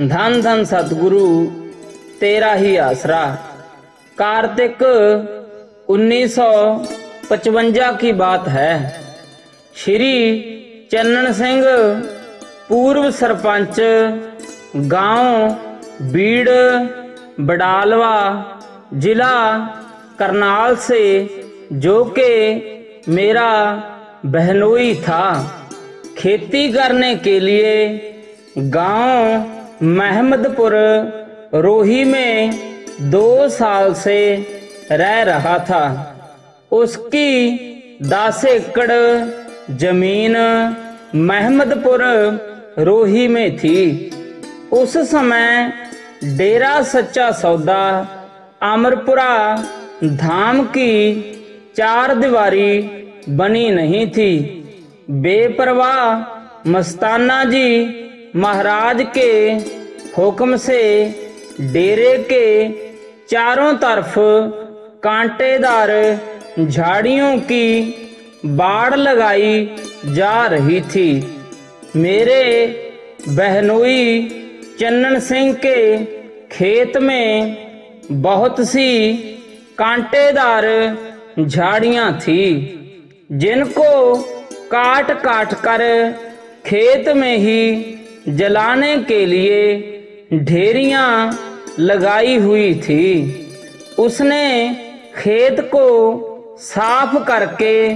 धन धन सतगुरु तेरा ही आसरा। कार्तिक 1955 की बात है। श्री चन्नन सिंह पूर्व सरपंच गांव बीड़ बडालवा जिला करनाल से, जो कि मेरा बहनोई था, खेती करने के लिए गांव महमदपुर रोही में 2 साल से रह रहा था। उसकी 10 एकड़ जमीन महमदपुर रोही में थी। उस समय डेरा सच्चा सौदा अमरपुरा धाम की 4 दीवारी बनी नहीं थी। बेपरवाह मस्ताना जी महाराज के हुक्म से डेरे के चारों तरफ कांटेदार झाड़ियों की बाड़ लगाई जा रही थी। मेरे बहनोई चन्नन सिंह के खेत में बहुत सी कांटेदार झाड़ियां थी, जिनको काट काट कर खेत में ही जलाने के लिए ढेरियां लगाई हुई थी। उसने खेत को साफ करके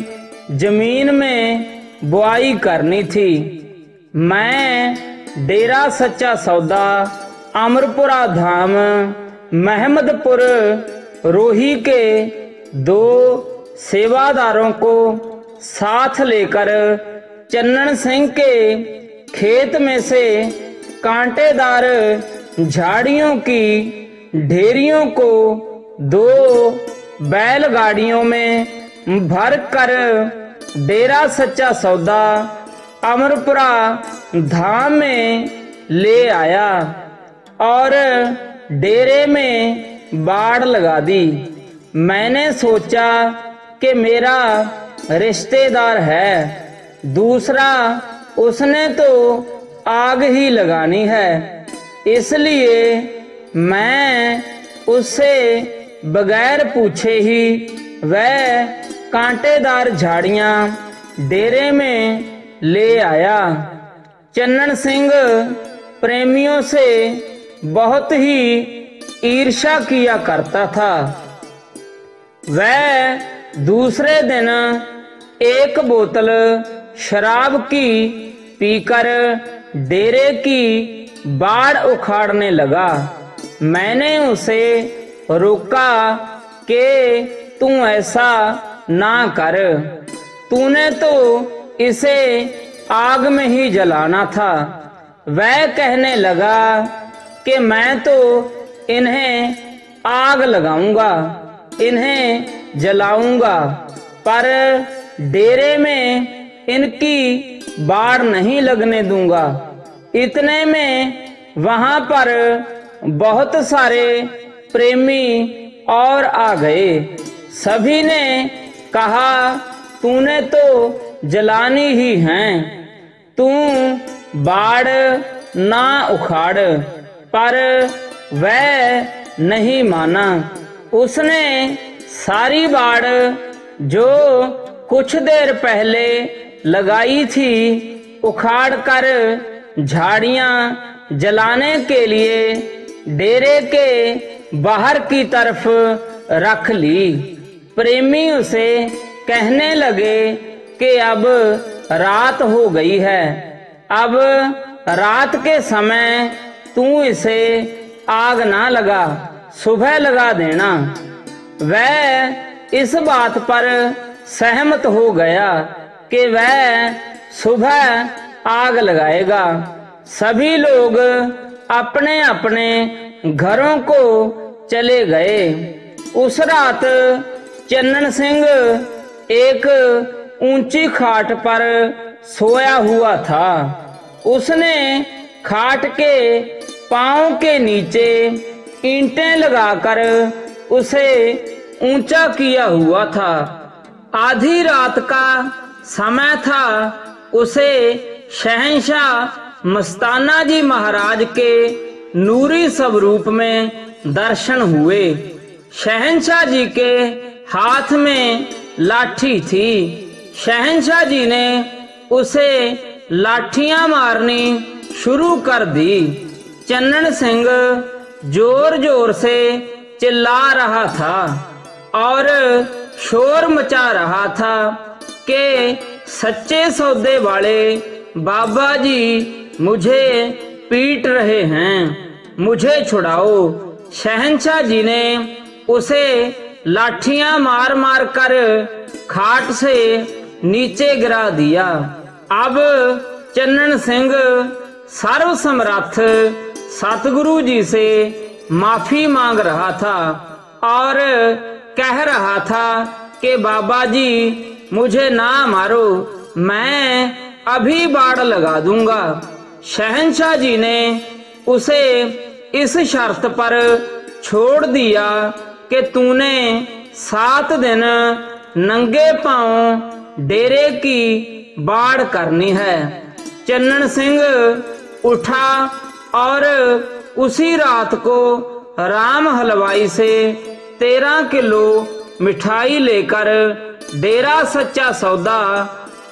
जमीन में बुआई करनी थी। मैं डेरा सच्चा सौदा अमरपुरा धाम महमदपुर रोही के 2 सेवादारों को साथ लेकर चन्नन सिंह के खेत में से कांटेदार झाड़ियों की ढेरियों को 2 बैलगाड़ियों में भर कर डेरा सच्चा सौदा अमरपुरा धाम में ले आया और डेरे में बाड़ लगा दी। मैंने सोचा कि मेरा रिश्तेदार है, दूसरा उसने तो आग ही लगानी है, इसलिए मैं उससे बगैर पूछे ही वह कांटेदार झाड़ियां डेरे में ले आया। चन्नन सिंह प्रेमियों से बहुत ही ईर्ष्या किया करता था। वह दूसरे दिन 1 बोतल शराब की पीकर डेरे की बाड़ उखाड़ने लगा। मैंने उसे रोका कि तू ऐसा ना कर, तूने तो इसे आग में ही जलाना था। वह कहने लगा कि मैं तो इन्हें आग लगाऊंगा, इन्हें जलाऊंगा, पर डेरे में इनकी बाड़ नहीं लगने दूंगा। इतने में वहां पर बहुत सारे प्रेमी और आ गए। सभी ने कहा, तूने तो जलानी ही है, तू बाड़ ना उखाड़, पर वह नहीं माना। उसने सारी बाड़ जो कुछ देर पहले लगाई थी उखाड़ कर झाड़ियां जलाने के लिए डेरे के बाहर की तरफ रख ली। प्रेमी उसे कहने लगे कि अब रात हो गई है, अब रात के समय तू इसे आग ना लगा, सुबह लगा देना। वह इस बात पर सहमत हो गया कि वह सुबह आग लगाएगा। सभी लोग अपने अपने घरों को चले गए। उस रात चन्नन सिंह एक ऊंची खाट पर सोया हुआ था। उसने खाट के पांव के नीचे ईंटें लगाकर उसे ऊंचा किया हुआ था। आधी रात का समय था। उसे शहंशाह मस्ताना जी महाराज के नूरी स्वरूप में दर्शन हुए। शहंशाह जी के हाथ में लाठी थी। शहंशाह जी ने उसे लाठियां मारनी शुरू कर दी। चन्नन सिंह जोर जोर से चिल्ला रहा था और शोर मचा रहा था कि सच्चे सौदे वाले बाबा जी मुझे पीट रहे हैं, मुझे छुड़ाओ। शहंशाह जी ने उसे लाठियां मार मार कर खाट से नीचे गिरा दिया। अब चन्नन सिंह सर्व समर्थ सतगुरु जी से माफी मांग रहा था और कह रहा था कि बाबा जी मुझे ना मारो, मैं अभी बाड़ लगा दूंगा। शहंशाह जी ने उसे इस शर्त पर छोड़ दिया कि तूने 7 दिन नंगे पांव डेरे की बाड़ करनी है। चन्नन सिंह उठा और उसी रात को राम हलवाई से 13 किलो मिठाई लेकर डेरा सच्चा सौदा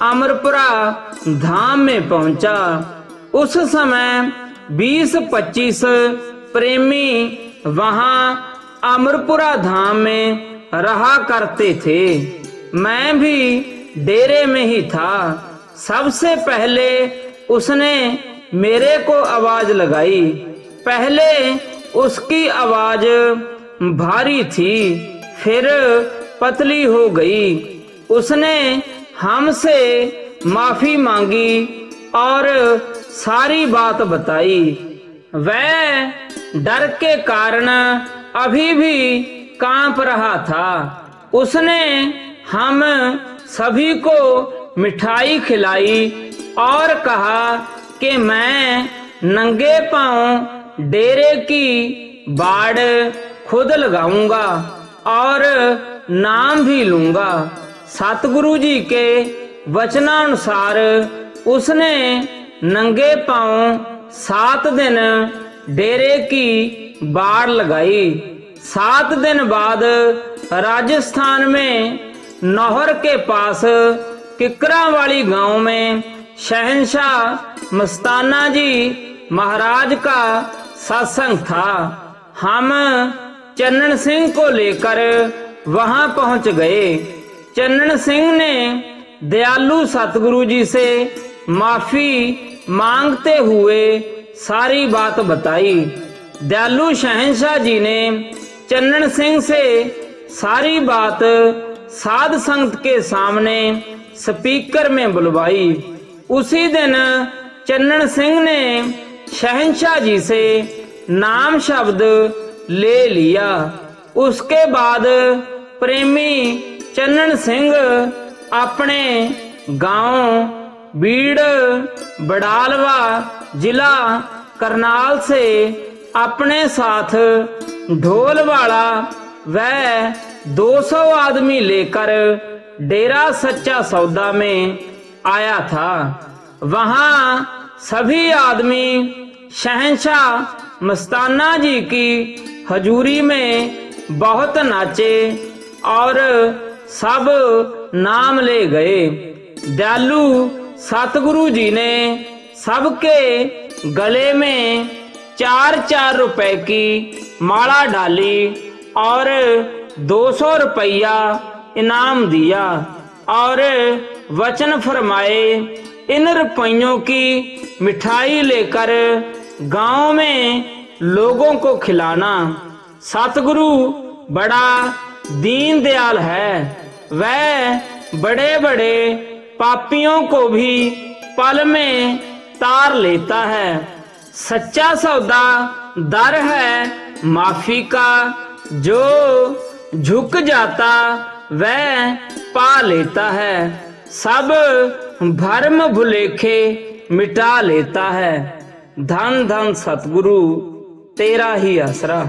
अमरपुरा धाम में पहुंचा। उस समय 20-25 प्रेमी वहां अमरपुरा धाम में रहा करते थे। मैं भी डेरे में ही था। सबसे पहले उसने मेरे को आवाज लगाई। पहले उसकी आवाज भारी थी, फिर पतली हो गई। उसने हमसे माफी मांगी और सारी बात बताई। वह डर के कारण अभी भी कांप रहा था। उसने हम सभी को मिठाई खिलाई और कहा कि मैं नंगे पांव डेरे की बाड़ खुद लगाऊंगा और नाम भी लूंगा। सतगुरु जी के वचनानुसार उसने नंगे पांव 7 दिन डेरे की बाड़ लगाई। 7 दिन बाद राजस्थान में नौहर के पास किकरा वाली गांव में शहंशाह मस्ताना जी महाराज का सत्संग था। हम चन्नन सिंह को लेकर वहां पहुंच गए। चन्नन सिंह ने दयालु सतगुरु जी से माफी मांगते हुए सारी बात बताई। दयालु शहंशाह जी ने चन्नन सिंह से सारी बात साध संगत के सामने स्पीकर में बुलवाई। उसी दिन चन्नन सिंह ने शहंशाह जी से नाम शब्द ले लिया। उसके बाद प्रेमी चन्नन सिंह अपने गांव बीड़ बड़ालवा जिला करनाल से अपने साथ ढोल वाला व 200 आदमी लेकर डेरा सच्चा सौदा में आया था। वहां सभी आदमी शहंशाह मस्ताना जी की हजूरी में बहुत नाचे और सब नाम ले गए। दयालु सतगुरु जी ने सबके गले में 4-4 रुपए की माला डाली और 200 रुपया इनाम दिया और वचन फरमाए इन रुपयों की मिठाई लेकर गांव में लोगों को खिलाना। सतगुरु बड़ा दीन दयाल है। वह बड़े बड़े पापियों को भी पल में तार लेता है। सच्चा सौदा दर है माफी का, जो झुक जाता वह पा लेता है। सब भरम भुलेखे मिटा लेता है। धन धन सतगुरु तेरा ही आसरा।